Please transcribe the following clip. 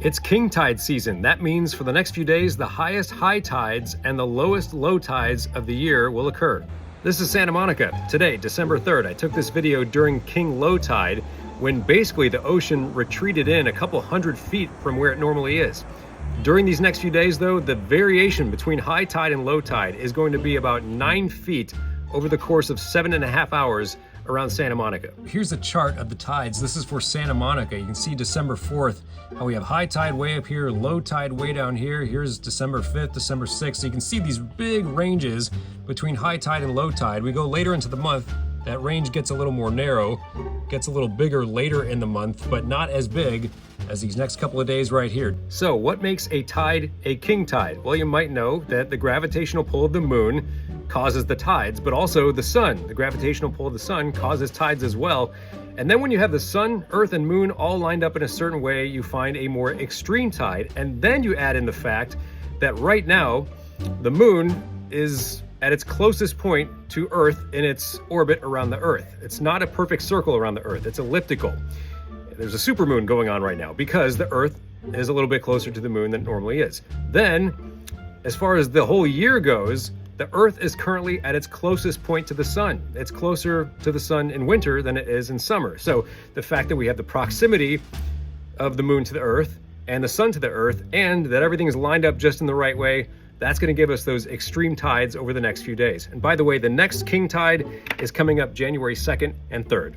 It's king tide season. That means for the next few days, the highest high tides and the lowest low tides of the year will occur. This is Santa Monica. Today, December 3rd, I took this video during king low tide when basically the ocean retreated in a couple hundred feet from where it normally is. During these next few days though, the variation between high tide and low tide is going to be about 9 feet over the course of 7.5 hours around Santa Monica. Here's a chart of the tides. This is for Santa Monica. You can see December 4th, how we have high tide way up here, low tide way down here. Here's December 5th, December 6th. So you can see these big ranges between high tide and low tide. We go later into the month, that range gets a little more narrow, gets a little bigger later in the month, but not as big as these next couple of days right here. So what makes a tide a king tide? Well, you might know that the gravitational pull of the moon causes the tides, but also the sun. The gravitational pull of the sun causes tides as well. And then when you have the sun, earth, and moon all lined up in a certain way, you find a more extreme tide. And then you add in the fact that right now, the moon is at its closest point to Earth in its orbit around the Earth. It's not a perfect circle around the Earth, it's elliptical. There's a supermoon going on right now because the Earth is a little bit closer to the moon than it normally is. Then, as far as the whole year goes, the Earth is currently at its closest point to the sun. It's closer to the sun in winter than it is in summer. So the fact that we have the proximity of the moon to the Earth and the sun to the Earth, and that everything is lined up just in the right way, that's going to give us those extreme tides over the next few days. And by the way, the next king tide is coming up January 2nd and 3rd.